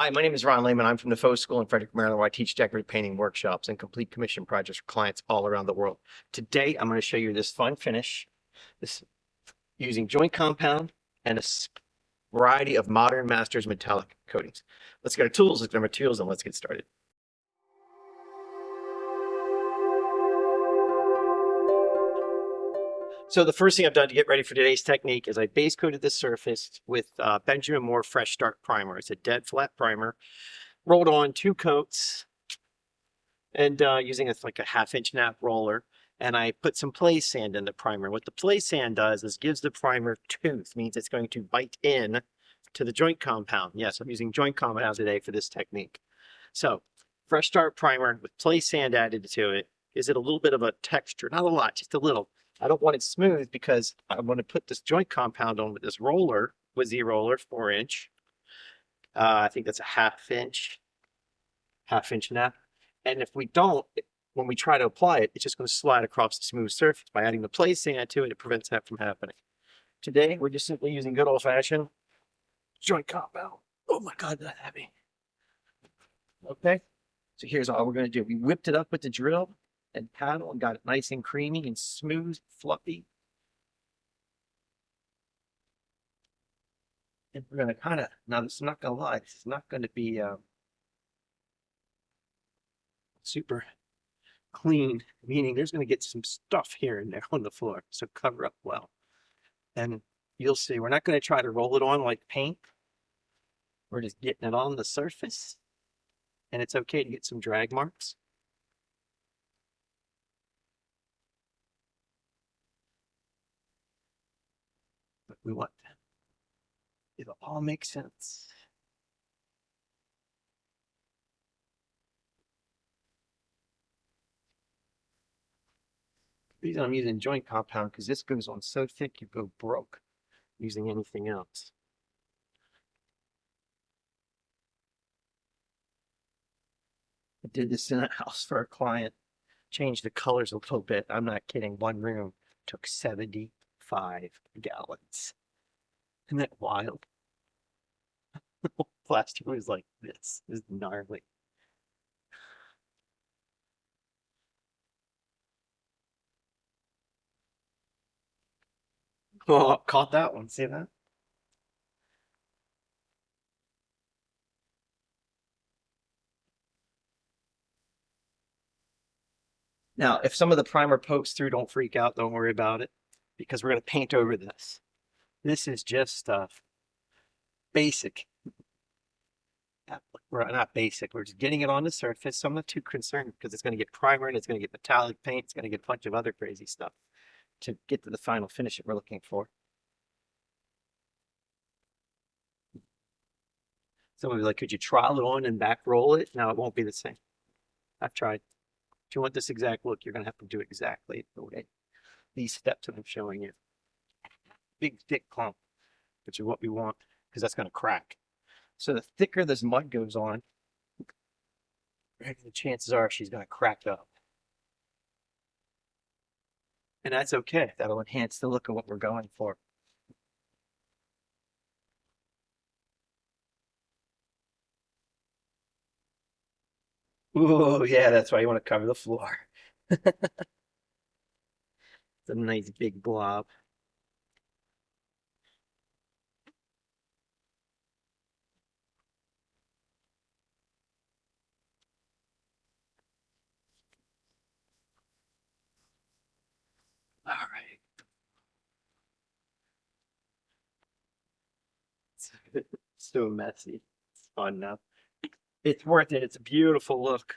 Hi, my name is Ron Lehman. I'm from the Faux School in Frederick, Maryland, where I teach decorative painting workshops and complete commission projects for clients all around the world. Today, I'm going to show you this fun finish, this using joint compound and a variety of modern masters metallic coatings. Let's get our tools, let's get our materials, and let's get started. So the first thing I've done to get ready for today's technique is I base coated this surface with Benjamin Moore Fresh Start Primer. It's a dead flat primer. Rolled on 2 coats and using like a 1/2-inch nap roller. And I put some play sand in the primer. What the play sand does is gives the primer tooth, means it's going to bite in to the joint compound. Yes, I'm using joint compound today for this technique. So Fresh Start Primer with play sand added to it gives it a little bit of a texture, not a lot, just a little. I don't want it smooth because I want to put this joint compound on with this roller, with Z-roller, 4-inch. I think that's a 1/2 inch nap. And if we don't, when we try to apply it, it's just going to slide across the smooth surface. By adding the play sand to it, it prevents that from happening. Today, we're just simply using good old-fashioned joint compound. Oh my God, that's heavy. Okay, so here's all we're going to do. We whipped it up with the drill and paddle and got it nice and creamy and smooth, fluffy. And we're going to kind of, now this is not going to lie, this is not going to be super clean, meaning there's going to get some stuff here and there on the floor, so cover up well. And you'll see, we're not going to try to roll it on like paint. We're just getting it on the surface, and it's okay to get some drag marks. But we want it'll all make sense. The reason I'm using joint compound because this goes on so thick you go broke using anything else. I did this in a house for a client, changed the colors a little bit. I'm not kidding. One room took 75 gallons. Isn't that wild? Plaster was like, this is gnarly. Oh, caught that one. See that? Now, if some of the primer pokes through, don't freak out. Don't worry about it because we're going to paint over this. This is just basic. We're not basic. We're just getting it on the surface. So I'm not too concerned because it's going to get primer and it's going to get metallic paint. It's going to get a bunch of other crazy stuff to get to the final finish that we're looking for. Somebody was like, could you trowel it on and back roll it? No, it won't be the same. I've tried. If you want this exact look, you're going to have to do exactly the way these steps that I'm showing you. Big, thick clump, which is what we want because that's going to crack. So the thicker this mud goes on, the chances are she's going to crack up. And that's okay. That'll enhance the look of what we're going for. Oh, yeah, that's why you want to cover the floor. It's a nice big blob. All right. It's so messy. It's fun now. It's worth it. It's a beautiful look.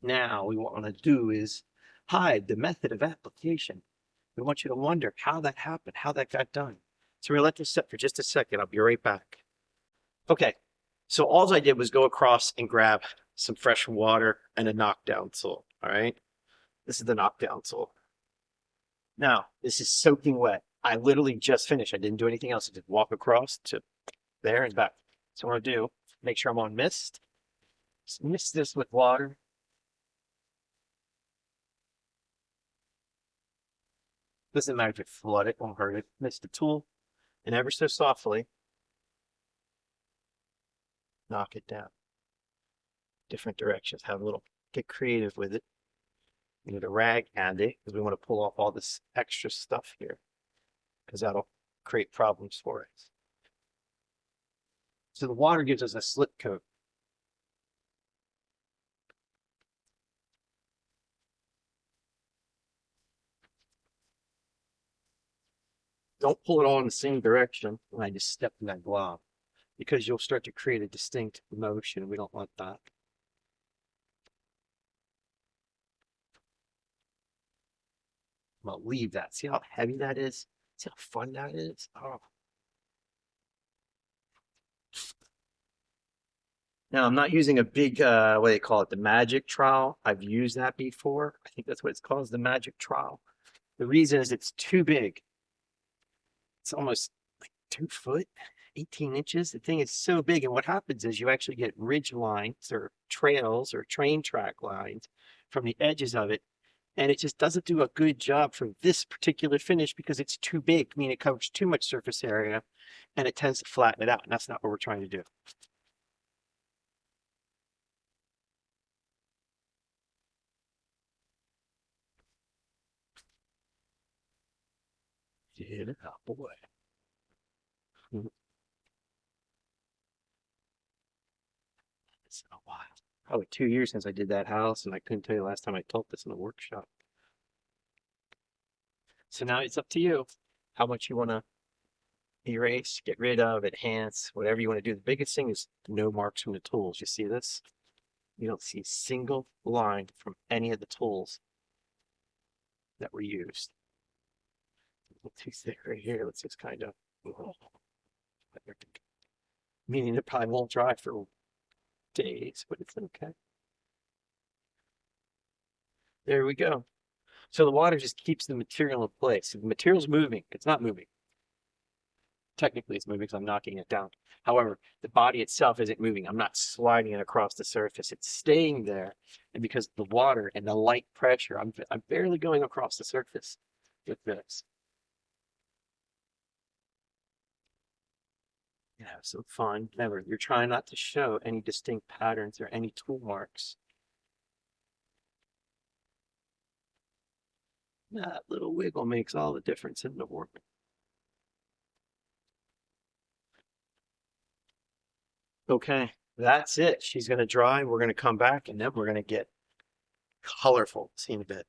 Now, we want to do is hide the method of application. We want you to wonder how that happened, how that got done. So we're going to let this sit for just a second. I'll be right back. Okay, so all I did was go across and grab some fresh water and a knockdown tool. All right, this is the knockdown tool. Now, this is soaking wet. I literally just finished. I didn't do anything else. I just walk across to there and back. So what I do, make sure I'm on mist. Just mist this with water. Doesn't matter if it flood it, won't hurt it. Miss the tool and ever so softly knock it down. Different directions. Have a little, get creative with it. You need a rag handy because we want to pull off all this extra stuff here because that'll create problems for us. So the water gives us a slip coat. Don't pull it all in the same direction when I just step in that glob because you'll start to create a distinct motion. We don't want that. I'm gonna leave that. See how heavy that is? See how fun that is? Oh. Now I'm not using a big, what do they call it? The magic trowel. I've used that before. I think that's what it's called, the magic trowel. The reason is it's too big. It's almost like 2 foot, 18 inches. The thing is so big. And what happens is you actually get ridge lines or trails or train track lines from the edges of it. And it just doesn't do a good job for this particular finish because it's too big. I mean, it covers too much surface area and it tends to flatten it out. And that's not what we're trying to do. Get it out the way. It's been a while. Probably 2 years since I did that house, and I couldn't tell you the last time I taught this in the workshop. So now it's up to you how much you want to erase, get rid of, enhance, whatever you want to do. The biggest thing is no marks from the tools. You see this? You don't see a single line from any of the tools that were used. Too thick right here. Let's just kind of, meaning it probably won't dry for days, but it's okay. There we go. So the water just keeps the material in place. If the material's moving, it's not moving. Technically it's moving because I'm knocking it down. However, the body itself isn't moving. I'm not sliding it across the surface. It's staying there. And because the water and the light pressure, I'm barely going across the surface with this. You have some fun. Remember, you're trying not to show any distinct patterns or any tool marks. That little wiggle makes all the difference in the work. Okay, that's it. She's going to dry. We're going to come back and then we're going to get colorful. See in a bit.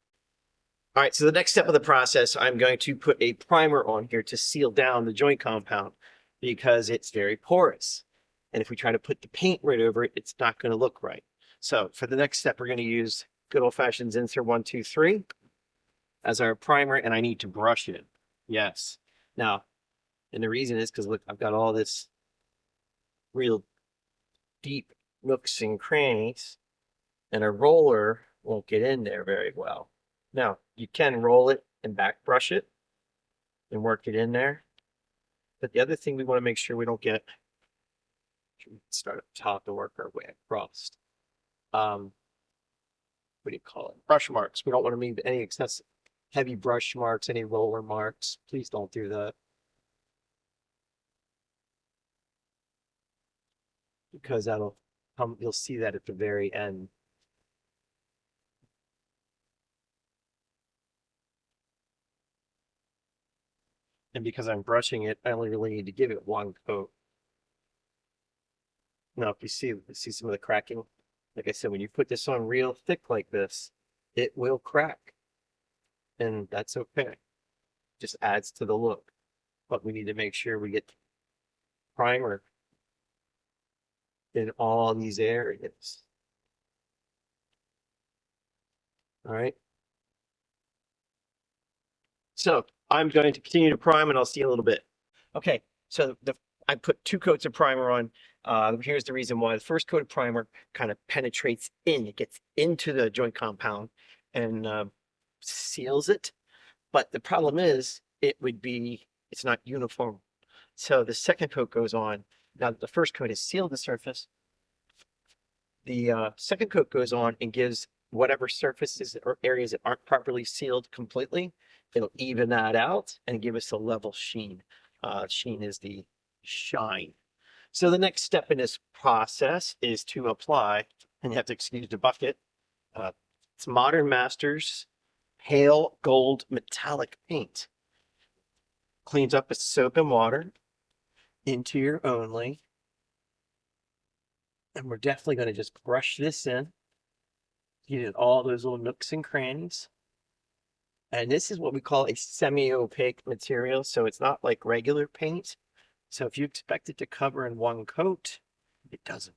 All right, so the next step of the process, I'm going to put a primer on here to seal down the joint compound because it's very porous. And if we try to put the paint right over it, it's not going to look right. So for the next step, we're going to use good old-fashioned Zinsser 123 as our primer, and I need to brush it. Yes. Now, and the reason is because look, I've got all this real deep nooks and crannies, and a roller won't get in there very well. Now, you can roll it and back brush it and work it in there. But the other thing we want to make sure we don't get, start up top to work our way across. What do you call it? Brush marks. We don't want to leave any excessive heavy brush marks, any roller marks. Please don't do that. Because that'll come, you'll see that at the very end. And because I'm brushing it, I only really need to give it one coat. Now, if you see some of the cracking, like I said, when you put this on real thick like this, it will crack. And that's okay. Just adds to the look. But we need to make sure we get primer in all these areas. All right. So I'm going to continue to prime and I'll see you in a little bit. Okay, so I put 2 coats of primer on. Here's the reason why. The first coat of primer kind of penetrates in. It gets into the joint compound and seals it. But the problem is it's not uniform. So the second coat goes on. Now that the first coat has sealed the surface, the second coat goes on and gives whatever surfaces or areas that aren't properly sealed completely, It'll even that out and give us a level sheen. Sheen is the shine. So the next step in this process is to apply, and you have to excuse the bucket. It's Modern Masters Pale Gold Metallic Paint. Cleans up with soap and water, interior only. And we're definitely going to just brush this in. Get in all those little nooks and crannies. And this is what we call a semi-opaque material. So it's not like regular paint. So if you expect it to cover in one coat, it doesn't.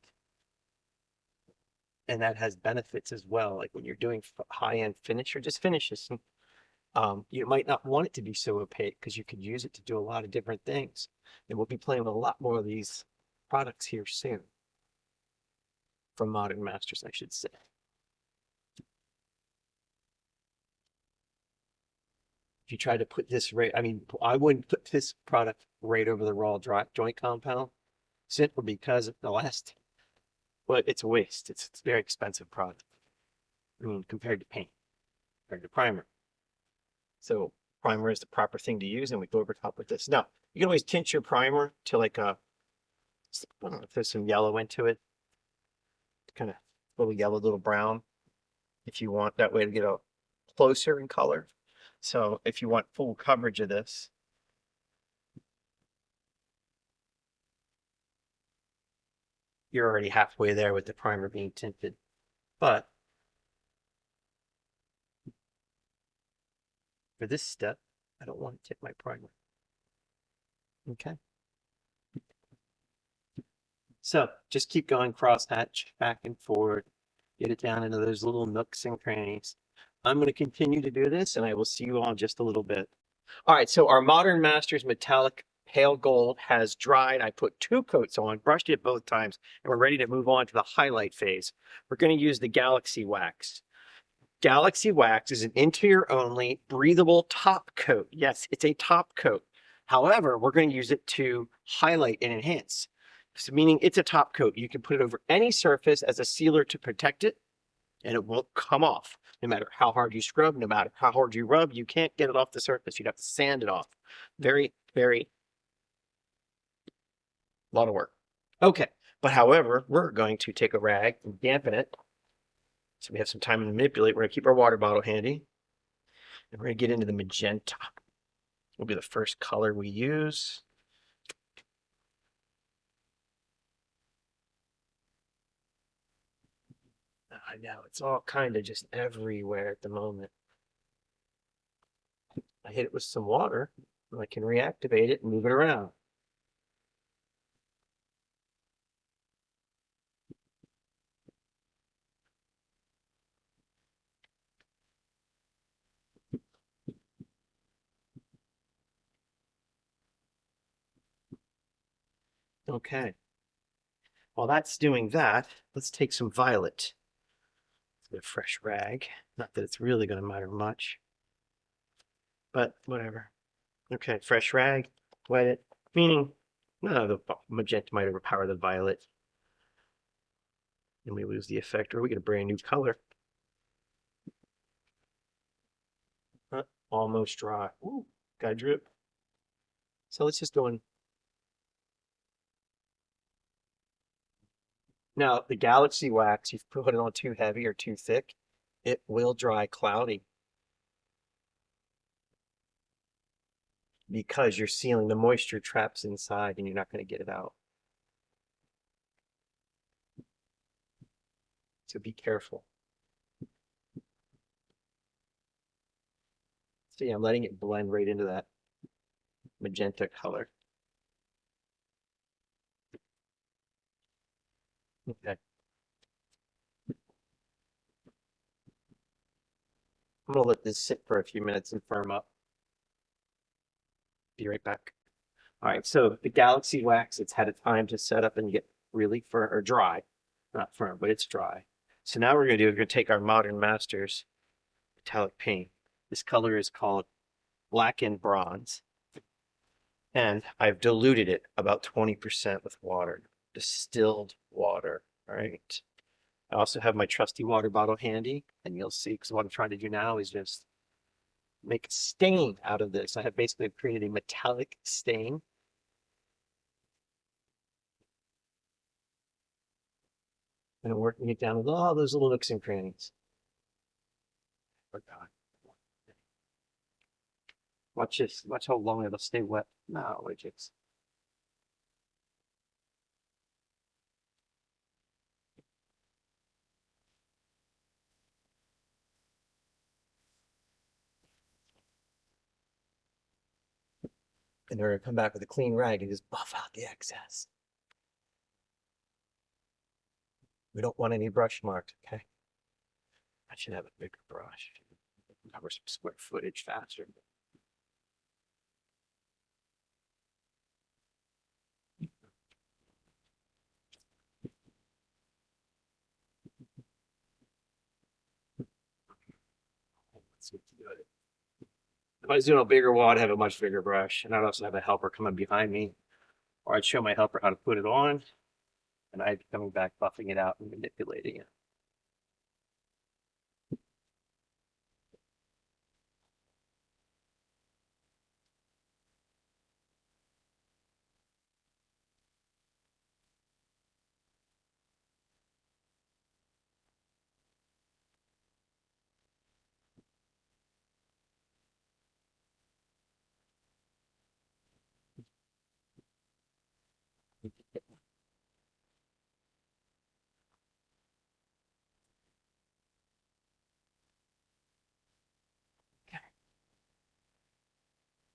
And that has benefits as well. Like when you're doing high-end finish or just finishes, you might not want it to be so opaque because you could use it to do a lot of different things. And we'll be playing with a lot more of these products here soon. From Modern Masters, I should say. If you try to put this right, I mean, I wouldn't put this product right over the raw joint compound simply because of the last, but it's a waste. It's a very expensive product. I mean, compared to paint, compared to primer. So primer is the proper thing to use, and we go over top with this. Now, you can always tint your primer to like a, I don't know if there's some yellow into it, kind of little yellow, little brown, if you want that way to get a closer in color. So if you want full coverage of this, you're already halfway there with the primer being tinted. But for this step, I don't want to tint my primer. Okay. So just keep going crosshatch back and forward, get it down into those little nooks and crannies. I'm going to continue to do this, and I will see you all in just a little bit. All right, so our Modern Masters Metallic Pale Gold has dried. I put 2 coats on, brushed it both times, and we're ready to move on to the highlight phase. We're going to use the Galaxy Wax. Galaxy Wax is an interior-only breathable top coat. Yes, it's a top coat. However, we're going to use it to highlight and enhance. So meaning it's a top coat. You can put it over any surface as a sealer to protect it, and it won't come off. No matter how hard you scrub, no matter how hard you rub, you can't get it off the surface. You'd have to sand it off. Very, very, lot of work. Okay, but however, we're going to take a rag and dampen it. So we have some time to manipulate. We're going to keep our water bottle handy. And we're going to get into the magenta. Will be the first color we use. I know, it's all kind of just everywhere at the moment. I hit it with some water, and I can reactivate it and move it around. Okay. While that's doing that, let's take some violet. Let's get a fresh rag. Not that it's really going to matter much, but whatever. Okay, fresh rag, wet it, meaning no, the magenta might overpower the violet. And we lose the effect, or we get a brand new color. Almost dry. Ooh, got a drip. So let's just go in. Now, the Galaxy Wax, if you put it on too heavy or too thick, it will dry cloudy. Because you're sealing the moisture traps inside and you're not going to get it out. So be careful. See, I'm letting it blend right into that magenta color. Okay. I'm going to let this sit for a few minutes and firm up. Be right back. All right, so the Galaxy Wax, it's had a time to set up and get really firm, or dry. Not firm, but it's dry. So now we're going to take our Modern Masters metallic paint. This color is called Blackened Bronze. And I've diluted it about 20% with water, distilled water, all right? I also have my trusty water bottle handy, and you'll see, because what I'm trying to do now is just make a stain out of this. I have basically created a metallic stain. And I'm working it down with all those little nooks and crannies. Forgot. Watch this. Watch how long it'll stay wet. No, widgets. And they're going to come back with a clean rag and just buff out the excess. We don't want any brush marks, okay? I should have a bigger brush. Cover some square footage faster. If I was doing a bigger wall, I'd have a much bigger brush. And I'd also have a helper coming behind me. Or I'd show my helper how to put it on. And I'd be coming back, buffing it out and manipulating it.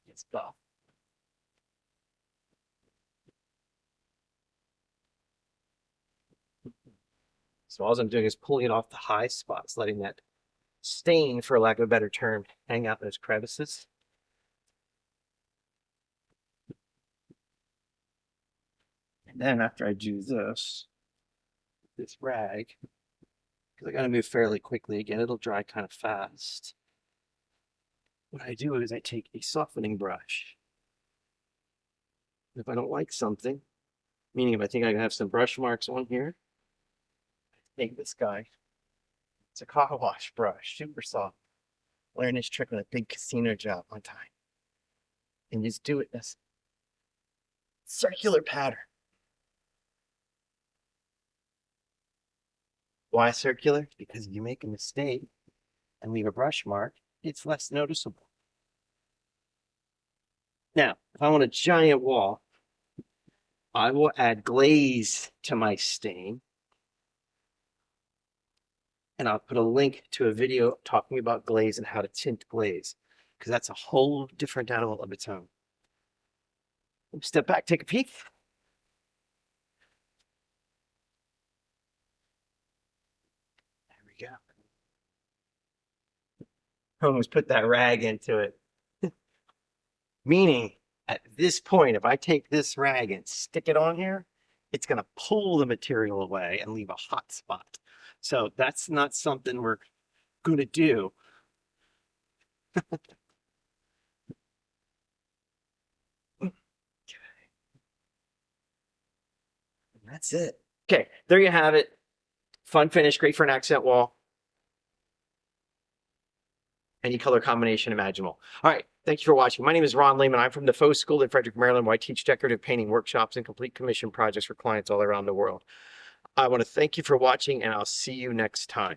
It's buff. So all I'm doing is pulling it off the high spots, letting that stain, for lack of a better term, hang out in those crevices. And then after I do this rag, because I got to move fairly quickly, again, it'll dry kind of fast. What I do is I take a softening brush. If I don't like something, meaning if I think I can have some brush marks on here, I take this guy. It's a car wash brush, super soft. Learned this trick on a big casino job one time. And just do it in a circular pattern. Why circular? Because if you make a mistake and leave a brush mark, it's less noticeable. Now, if I want a giant wall, I will add glaze to my stain. And I'll put a link to a video talking about glaze and how to tint glaze, because that's a whole different animal of its own. Step back, take a peek. There we go. I almost put that rag into it. Meaning, at this point, if I take this rag and stick it on here, it's going to pull the material away and leave a hot spot. So that's not something we're going to do. Okay. And that's it. Okay, there you have it. Fun finish, great for an accent wall. Any color combination imaginable. All right, thank you for watching. My name is Ron Lehman. I'm from the Faux School in Frederick, Maryland, where I teach decorative painting workshops and complete commission projects for clients all around the world. I want to thank you for watching, and I'll see you next time.